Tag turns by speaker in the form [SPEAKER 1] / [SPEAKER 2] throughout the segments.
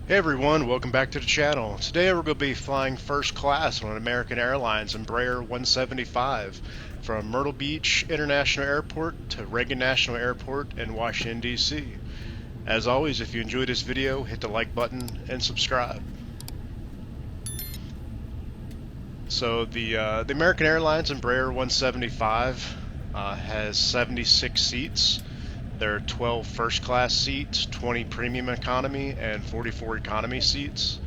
[SPEAKER 1] Hey everyone, welcome back to the channel. Today we're going to be flying first class on an American Airlines Embraer 175 from Myrtle Beach International Airport to Reagan National Airport in Washington, D.C. As always, if you enjoyed this video, hit the like button and subscribe. So the American Airlines Embraer 175 has 76 seats. There are 12 first class seats, 20 premium economy, and 44 economy seats.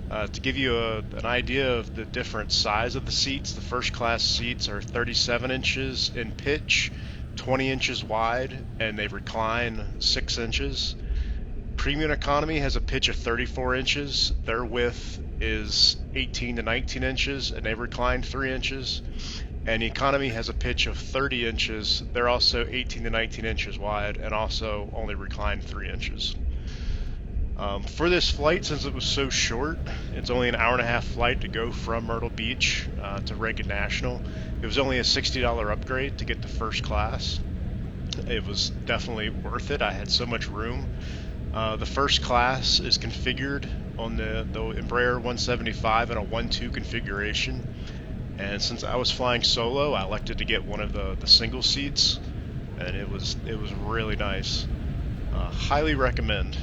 [SPEAKER 1] To give you an idea of the different size of the seats, the first class seats are 37 inches in pitch, 20 inches wide, and they recline 6 inches. Premium economy has a pitch of 34 inches. Their width is 18 to 19 inches, and they recline 3 inches. And economy has a pitch of 30 inches. They're also 18 to 19 inches wide, and also only recline 3 inches. For this flight, since it was so short, it's only an hour and a half flight to go from Myrtle Beach to Reagan National. It was only a $60 upgrade to get to first class. It was definitely worth it. I had so much room. The first class is configured on the Embraer 175 in a 1-2 configuration. And since I was flying solo, I elected to get one of the single seats, and it was really nice. Highly recommend.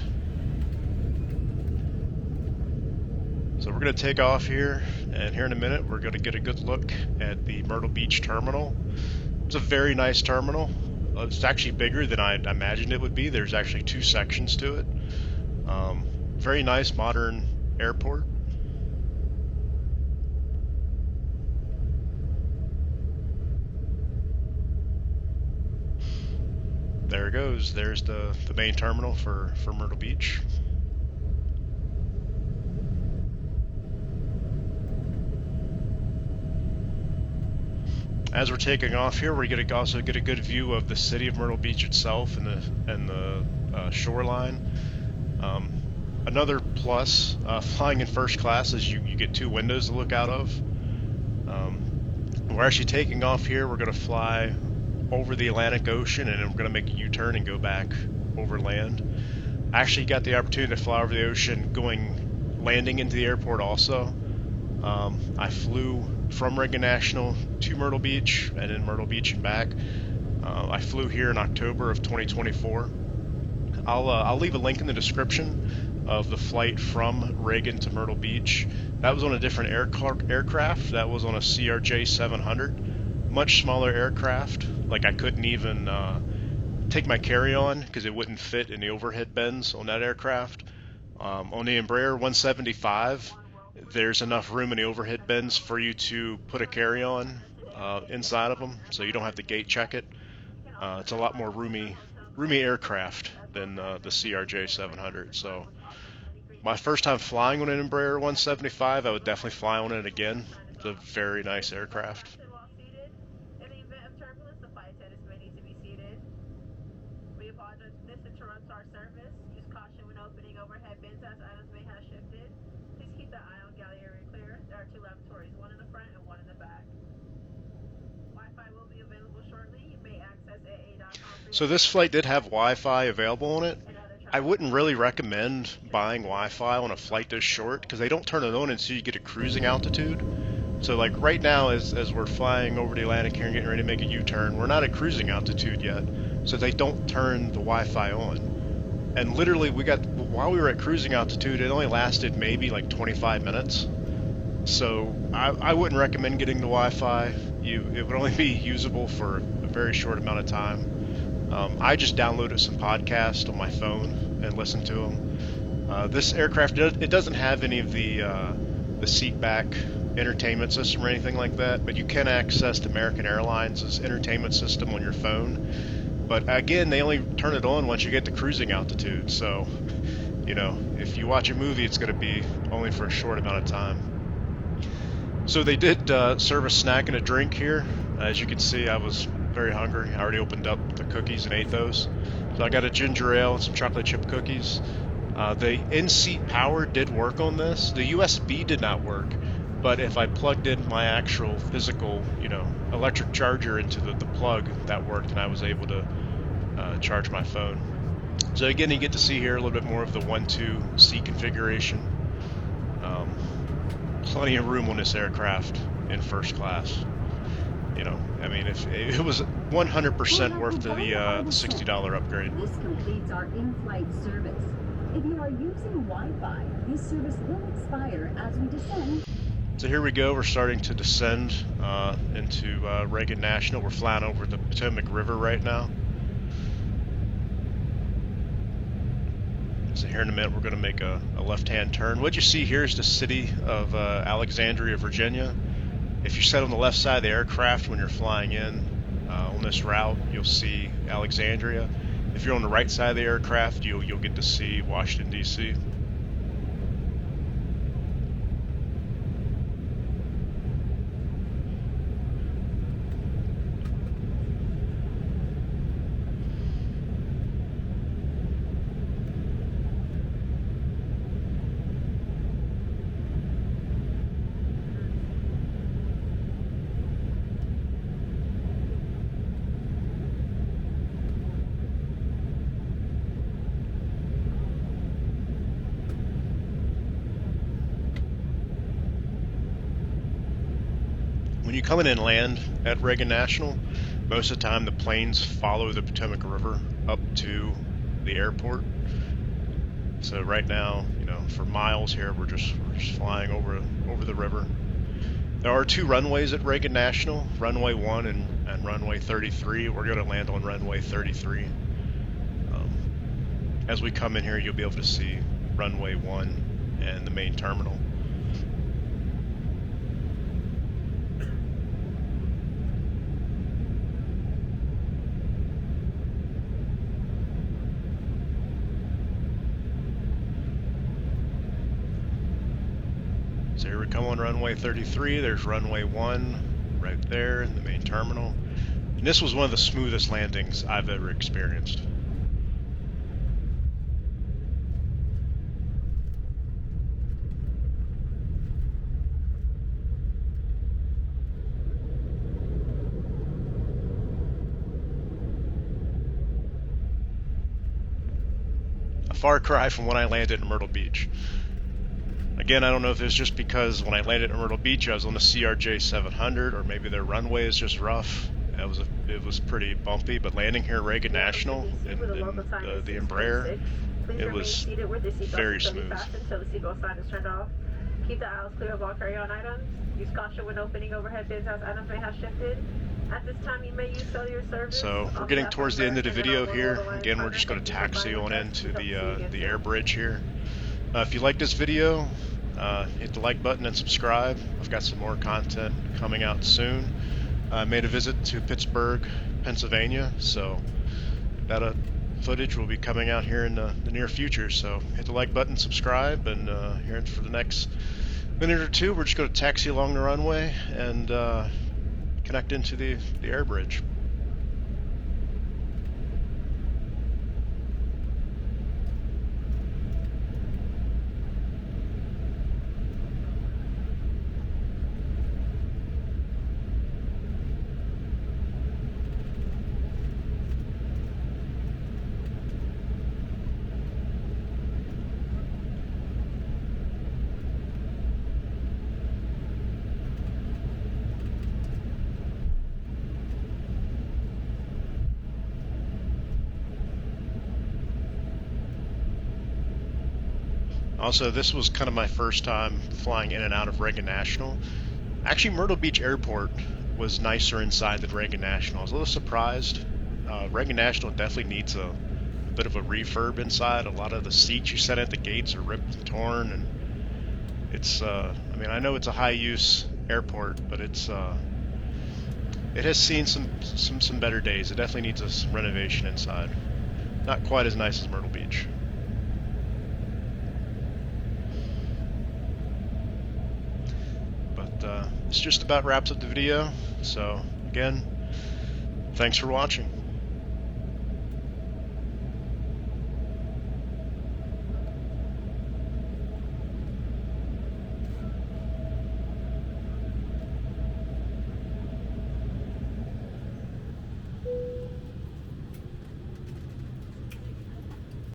[SPEAKER 1] So we're going to take off here, and here in a minute we're going to get a good look at the Myrtle Beach terminal. It's a very nice terminal. It's actually bigger than I imagined it would be. There's actually 2 sections to it. Very nice modern airport. There it goes. There's the main terminal for Myrtle Beach. As we're taking off here, we're going to also get a good view of the city of Myrtle Beach itself and the shoreline. Another plus flying in first class is you get 2 windows to look out of. We're actually taking off here. We're going to fly over the Atlantic Ocean, and then we're going to make a U-turn and go back over land. I actually got the opportunity to fly over the ocean landing into the airport also. I flew from Reagan National to Myrtle Beach and then Myrtle Beach and back. I flew here in October of 2024. I'll leave a link in the description of the flight from Reagan to Myrtle Beach. That was on a different aircraft. That was on a CRJ 700, much smaller aircraft. Like I couldn't even take my carry-on because it wouldn't fit in the overhead bins on that aircraft. On the Embraer 175, there's enough room in the overhead bins for you to put a carry-on inside of them, so you don't have to gate check it. It's a lot more roomy aircraft than the CRJ 700. So my first time flying on an Embraer 175, I would definitely fly on it again. It's a very nice aircraft. So this flight did have Wi-Fi available on it. I wouldn't really recommend buying Wi-Fi on a flight this short because they don't turn it on until you get a cruising altitude. So like right now as we're flying over the Atlantic here and getting ready to make a U-turn, we're not at cruising altitude yet. So they don't turn the Wi-Fi on. And literally while we were at cruising altitude, it only lasted maybe like 25 minutes. So I wouldn't recommend getting the Wi-Fi. It would only be usable for a very short amount of time. I just downloaded some podcasts on my phone and listened to them. This aircraft, it doesn't have any of the seat back entertainment system or anything like that, but you can access the American Airlines' entertainment system on your phone. But again, they only turn it on once you get to cruising altitude. So, you know, if you watch a movie, it's going to be only for a short amount of time. So they did serve a snack and a drink here. As you can see, I was very hungry. I already opened up the cookies and ate those. So I got a ginger ale and some chocolate chip cookies. The in-seat power did work on this. The USB did not work, but if I plugged in my actual physical, electric charger into the plug, that worked, and I was able to charge my phone. So again, you get to see here a little bit more of the 1-2 seat configuration. Plenty of room on this aircraft in first class. You know, I mean, if it was 100% worth the $60 upgrade.
[SPEAKER 2] This completes our in-flight service. If you are using Wi-Fi, this service will expire as we descend.
[SPEAKER 1] So here we go. We're starting to descend into Reagan National. We're flying over the Potomac River right now. So here in a minute, we're going to make a left-hand turn. What you see here is the city of Alexandria, Virginia. If you sit on the left side of the aircraft when you're flying in on this route, you'll see Alexandria. If you're on the right side of the aircraft, you'll get to see Washington, D.C. When you come in and land at Reagan National, most of the time the planes follow the Potomac River up to the airport. So right now, you know, for miles here, we're just flying over the river. There are 2 runways at Reagan National, runway 1 and runway 33. We're going to land on runway 33. As we come in here, you'll be able to see runway 1 and the main terminal. So here we come on runway 33, there's runway 1 right there in the main terminal. And this was one of the smoothest landings I've ever experienced. A far cry from when I landed in Myrtle Beach. Again, I don't know if it's just because when I landed in Myrtle Beach, I was on the CRJ 700, or maybe their runway is just rough. It was pretty bumpy, but landing here at Reagan National in the Embraer, it was very smooth.
[SPEAKER 3] Until the seatbelt sign is turned off. Keep the aisles clear of all carry-on items. Use caution when opening overhead bins as items may have shifted. At this time, you may use cellular service.
[SPEAKER 1] So we're getting towards the end of the video here. Again, we're just going to taxi on into the air bridge here. If you like this video, hit the like button and subscribe. I've got some more content coming out soon. I made a visit to Pittsburgh, Pennsylvania, so that footage will be coming out here in the near future. So hit the like button, subscribe, and here for the next minute or two, we're just going to taxi along the runway and connect into the air bridge. Also, this was kind of my first time flying in and out of Reagan National. Actually, Myrtle Beach Airport was nicer inside than Reagan National. I was a little surprised. Reagan National definitely needs a bit of a refurb inside. A lot of the seats you set at the gates are ripped and torn, and it's, I mean, I know it's a high-use airport, but it has seen some better days. It definitely needs a renovation inside. Not quite as nice as Myrtle Beach. This just about wraps up the video. So again, thanks for watching.